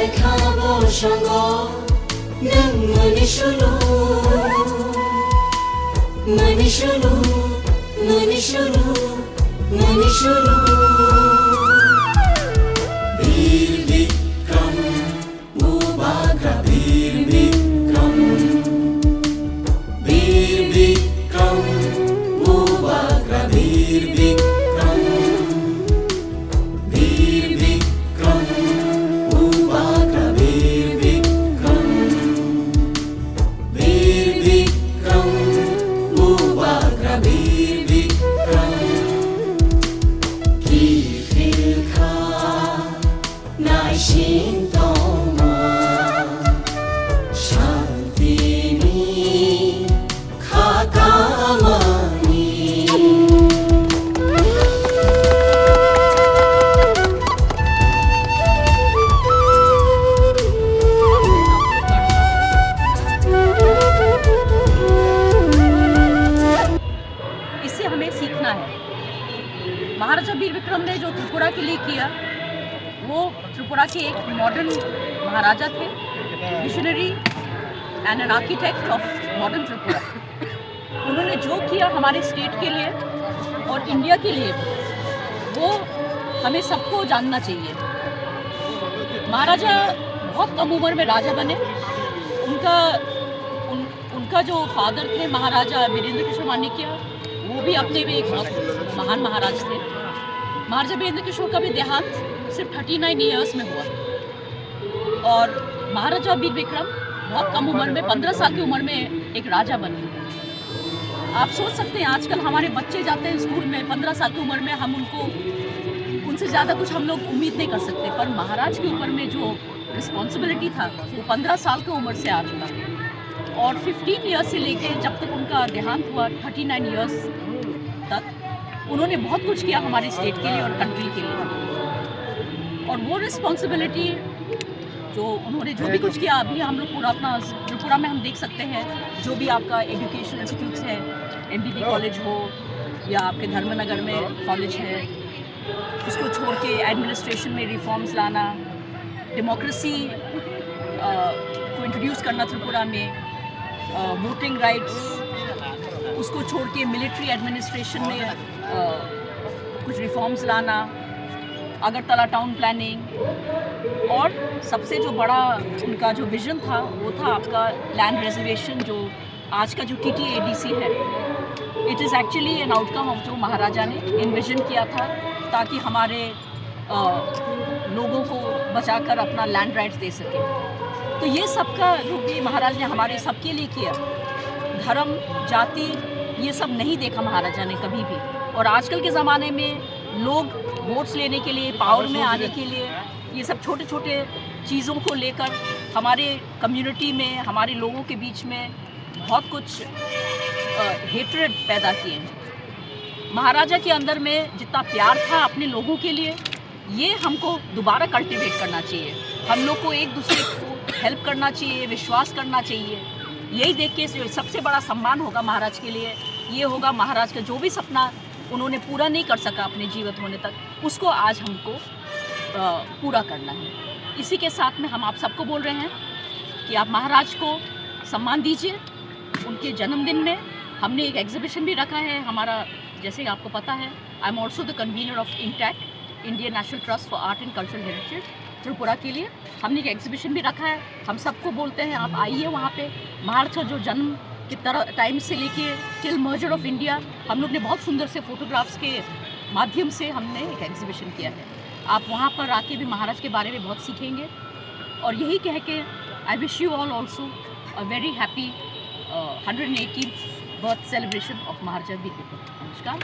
देखाबो संग नों मनिसुलु मनिसुलु मनिसुलु मनिसुलु वीर विक्रम मुबाग्रा वीर विक्रम मुबाग्रा वीर विक्रम मुबाग्रा वीर विक्रम मुबाग्रा वीर विक्रम 기필카 나이신 동안 샤디니 가까마니 इससे हमें सीखना है। महाराजा वीर विक्रम ने जो त्रिपुरा के लिए किया, वो त्रिपुरा के एक मॉडर्न महाराजा थे, visionary and an architect of modern Tripura. उन्होंने जो किया हमारे स्टेट के लिए और इंडिया के लिए, वो हमें सबको जानना चाहिए। महाराजा बहुत कम उम्र में राजा बने। उनका जो फादर थे महाराजा वीरेंद्र किशोर माणिक्य, वो भी अपने में एक बहुत महान महाराज थे। महाराजा वीरेंद्र किशोर का भी देहांत सिर्फ 39 ईयर्स में हुआ और महाराजा वीर विक्रम बहुत कम उम्र में 15 साल की उम्र में एक राजा बने। आप सोच सकते हैं आजकल हमारे बच्चे जाते हैं स्कूल में 15 साल की उम्र में, हम उनसे ज़्यादा कुछ हम लोग उम्मीद नहीं कर सकते, पर महाराज की उम्र में जो रिस्पॉन्सिबिलिटी था वो 15 साल की उम्र से आ चुका और 15 ईयर्स से लेके जब तक उनका देहांत हुआ 39 ईयर्स तक उन्होंने बहुत कुछ किया हमारे स्टेट के लिए और कंट्री के लिए। और वो रिस्पॉन्सिबिलिटी जो उन्होंने जो भी कुछ किया, अभी हम लोग पूरा अपना त्रिपुरा में हम देख सकते हैं जो भी आपका एजुकेशन इंस्टीट्यूट्स है, MBB कॉलेज हो या आपके धर्मनगर में कॉलेज है, उसको छोड़ के एडमिनिस्ट्रेशन में रिफॉर्म्स लाना, डेमोक्रेसी को इंट्रोड्यूस करना त्रिपुरा में, वोटिंग राइट्स, उसको छोड़ के मिलिट्री एडमिनिस्ट्रेशन में कुछ रिफॉर्म्स लाना, अगरतला टाउन प्लानिंग, और सबसे जो बड़ा उनका जो विजन था वो था आपका लैंड रिजर्वेशन। जो आज का जो TTADC है, it is actually an outcome of जो महाराजा ने इन्विजन किया था, ताकि हमारे लोगों को बचाकर अपना लैंड राइट्स दे सके। तो ये सबका जो भी महाराज ने हमारे सबके लिए किया, धर्म जाति ये सब नहीं देखा महाराजा ने कभी भी। और आजकल के ज़माने में लोग वोट्स लेने के लिए, पावर में आने के लिए, ये सब छोटे छोटे चीज़ों को लेकर हमारे कम्युनिटी में, हमारे लोगों के बीच में बहुत कुछ हेट्रेड पैदा किए हैं। महाराजा के अंदर में जितना प्यार था अपने लोगों के लिए, ये हमको दोबारा कल्टिवेट करना चाहिए। हम लोग को एक दूसरे को हेल्प करना चाहिए, विश्वास करना चाहिए। यही देख के सबसे बड़ा सम्मान होगा महाराज के लिए, ये होगा महाराज का जो भी सपना उन्होंने पूरा नहीं कर सका अपने जीवित होने तक, उसको आज हमको पूरा करना है। इसी के साथ में हम आप सबको बोल रहे हैं कि आप महाराज को सम्मान दीजिए। उनके जन्मदिन में हमने एक एग्जीबिशन भी रखा है हमारा, जैसे आपको पता है, I am also the convener of intact, Indian national trust for art and cultural heritage Tripura के लिए। हमने एक एग्जीबिशन भी रखा है। हम सबको बोलते हैं आप आइए वहाँ पे। महाराज का जो जन्म की तरह टाइम से लेके टिल मर्जर ऑफ इंडिया, हम लोग ने बहुत सुंदर से फोटोग्राफ्स के माध्यम से हमने एक एग्जीबिशन किया है। आप वहाँ पर आके भी महाराज के बारे में बहुत सीखेंगे। और यही कह के I wish you all also a very happy 180th birth celebration of Maharaja Veer Vikram. नमस्कार।